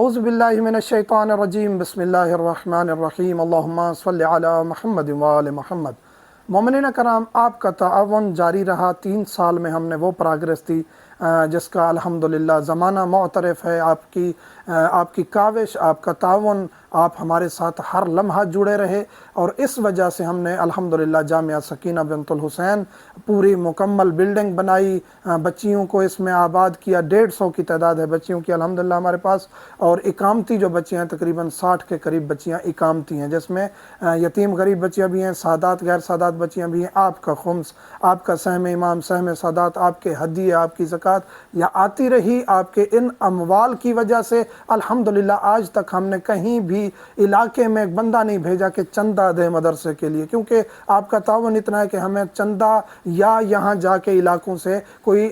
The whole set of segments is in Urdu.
اعوذ باللہ من الشیطان الرجیم بسم اللہ الرحمن الرحیم اللہم صلی علی محمد وآل محمد۔ مومنین کرام، آپ کا تعاون جاری رہا۔ 3 سال میں ہم نے وہ پراگرس دی جس کا الحمدللہ زمانہ معترف ہے۔ آپ کی کاوش، آپ کا تعاون، آپ ہمارے ساتھ ہر لمحہ جڑے رہے، اور اس وجہ سے ہم نے الحمدللہ جامعہ سکینہ بنت الحسین پوری مکمل بلڈنگ بنائی، بچیوں کو اس میں آباد کیا۔ 150 کی تعداد ہے بچیوں کی الحمدللہ ہمارے پاس، اور اقامتی جو بچیاں ہیں تقریباً 60 کے قریب بچیاں اقامتی ہیں، جس میں یتیم غریب بچیاں بھی ہیں، سادات غیر سادات بچیاں بھی ہیں۔ آپ کا خمس، آپ کا سہم امام، سہم سادات، آپ کے ہدیے، آپ کی زکوٰۃ یا آتی رہی۔ آپ کے ان اموال کی وجہ سے الحمدللہ آج تک ہم نے کہیں بھی علاقے میں ایک بندہ نہیں بھیجا کہ چندہ دے مدرسے کے لیے، کیونکہ آپ کا تعاون اتنا ہے کہ ہمیں چندہ یا یہاں جا کے علاقوں سے کوئی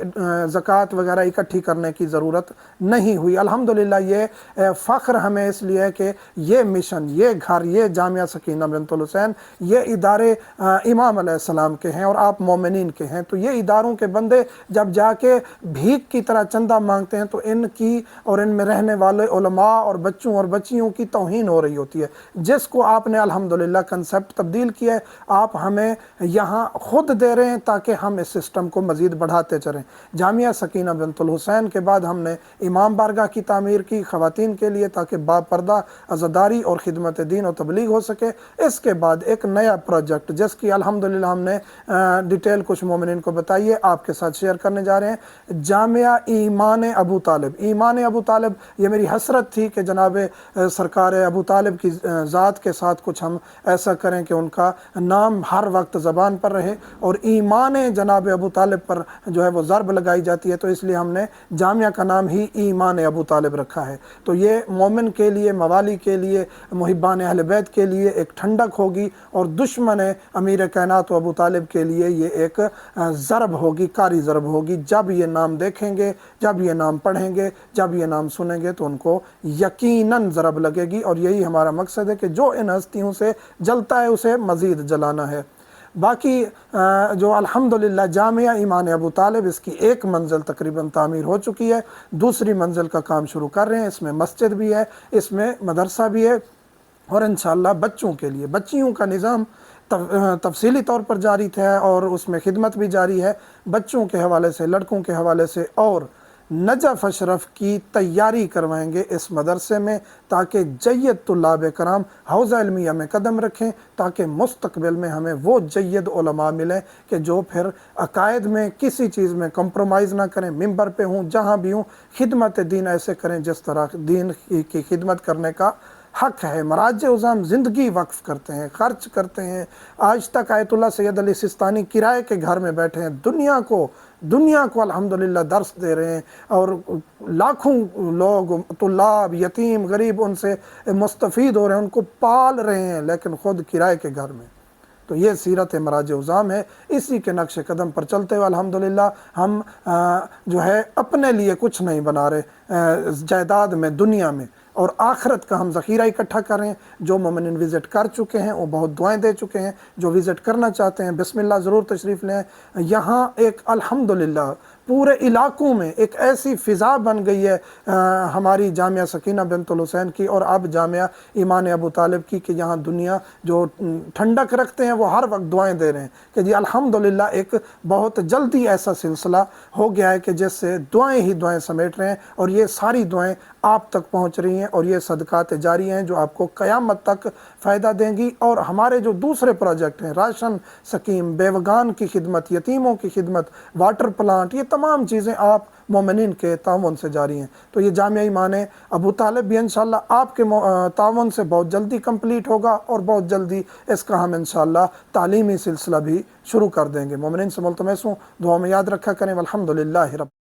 زکوٰۃ وغیرہ اکٹھی کرنے کی ضرورت نہیں ہوئی۔ الحمدللہ یہ فخر ہمیں اس لیے ہے کہ یہ مشن، یہ گھر، یہ جامعہ سکینہ بنت الحسین، یہ ادارے امام علیہ السلام کے ہیں اور آپ مومنین کے ہیں۔ تو یہ اداروں کے بندے جب جا کے بھیک کی طرح چندہ مانگتے ہیں تو ان کی اور ان میں رہنے والے علماء اور بچوں اور بچیوں کی توہین ہو رہی ہوتی ہے، جس کو آپ نے الحمدللہ کنسپٹ تبدیل کیا ہے۔ آپ ہمیں یہاں خود دے رہے ہیں تاکہ ہم اس سسٹم کو مزید بڑھاتے چلیں۔ جامعہ سکینہ بنت الحسین کے بعد ہم نے امام بارگاہ کی تعمیر کی خواتین کے لیے تاکہ با پردہ عزاداری اور خدمت دین و تبلیغ ہو سکے۔ اس کے بعد ایک نیا پروجیکٹ جس کی الحمدللہ ہم نے ڈیٹیل کچھ مومنین کو بتائیے، آپ کے ساتھ شیئر کرنے جا رہے ہیں۔ جامعہ ایمان ابو طالب۔ ایمان ابو طالب، یہ میری حسرت تھی کہ جناب سرکار ابو طالب کی ذات کے ساتھ کچھ ہم ایسا کریں کہ ان کا نام ہر وقت زبان پر رہے، اور ایمان جناب ابو طالب پر جو ہے وہ ضرب لگائی جاتی ہے، تو اس لیے ہم نے جامعہ کا نام ہی ایمان ابو طالب رکھا ہے۔ تو یہ مومن کے لیے، موالی کے لیے، محبان اہل بیت کے لیے ایک ٹھنڈک ہوگی، اور دشمن امیر کائنات و ابو طالب کے لیے یہ ایک ضرب ہوگی، کاری ضرب ہوگی۔ جب یہ نام دیکھیں گے، جب یہ نام پڑھیں گے، جب یہ نام سنیں گے تو ان کو یقیناً ضرب لگے گی، اور یہی ہمارا مقصد ہے کہ جو ان ہستیوں سے جلتا ہے اسے مزید جلانا ہے۔ باقی جو الحمدللہ جامعہ ایمان ابو طالب، اس کی ایک منزل تقریباً تعمیر ہو چکی ہے، دوسری منزل کا کام شروع کر رہے ہیں۔ اس میں مسجد بھی ہے، اس میں مدرسہ بھی ہے، اور انشاءاللہ بچوں کے لیے بچیوں کا نظام تفصیلی طور پر جاری ہے، اور اس میں خدمت بھی جاری ہے بچوں کے حوالے سے، لڑکوں کے حوالے سے، اور نجف اشرف کی تیاری کروائیں گے اس مدرسے میں تاکہ جید طلاب کرام حوزہ علمیہ میں قدم رکھیں، تاکہ مستقبل میں ہمیں وہ جید علماء ملیں کہ جو پھر عقائد میں کسی چیز میں کمپرومائز نہ کریں، ممبر پہ ہوں، جہاں بھی ہوں، خدمت دین ایسے کریں جس طرح دین کی خدمت کرنے کا حق ہے۔ مراجع عظام زندگی وقف کرتے ہیں، خرچ کرتے ہیں۔ آج تک آیت اللہ سید علی سستانی کرائے کے گھر میں بیٹھے ہیں، دنیا کو الحمدللہ درس دے رہے ہیں، اور لاکھوں لوگ، طلاب، یتیم، غریب ان سے مستفید ہو رہے ہیں، ان کو پال رہے ہیں، لیکن خود کرائے کے گھر میں۔ تو یہ سیرت مراجع عظام ہے۔ اسی کے نقش قدم پر چلتے ہوئے الحمدللہ ہم جو ہے اپنے لیے کچھ نہیں بنا رہے جائیداد میں، دنیا میں، اور آخرت کا ہم ذخیرہ اکٹھا کر رہے ہیں۔ جو مومنین وزٹ کر چکے ہیں وہ بہت دعائیں دے چکے ہیں، جو وزٹ کرنا چاہتے ہیں بسم اللہ ضرور تشریف لیں۔ یہاں ایک الحمدللہ پورے علاقوں میں ایک ایسی فضا بن گئی ہے ہماری جامعہ سکینہ بنت الحسین کی، اور اب جامعہ ایمان ابو طالب کی، کہ یہاں دنیا جو ٹھنڈک رکھتے ہیں وہ ہر وقت دعائیں دے رہے ہیں کہ جی الحمدللہ ایک بہت جلدی ایسا سلسلہ ہو گیا ہے کہ جس سے دعائیں ہی دعائیں سمیٹ رہے ہیں، اور یہ ساری دعائیں آپ تک پہنچ رہی ہیں، اور یہ صدقات جاریہ ہیں جو آپ کو قیامت تک فائدہ دیں گی۔ اور ہمارے جو دوسرے پروجیکٹ ہیں، راشن سکیم، بیوگان کی خدمت، یتیموں کی خدمت، واٹر پلانٹ، یہ تمام چیزیں آپ مومنین کے تعاون سے جاری ہیں۔ تو یہ جامعہ ایمان ابو طالب بھی انشاءاللہ آپ کے تعاون سے بہت جلدی کمپلیٹ ہوگا، اور بہت جلدی اس کا ہم انشاءاللہ تعلیمی سلسلہ بھی شروع کر دیں گے۔ مومنین سے ملتمس ہوں، دعا میں یاد رکھا کریں۔ والحمدللہ رب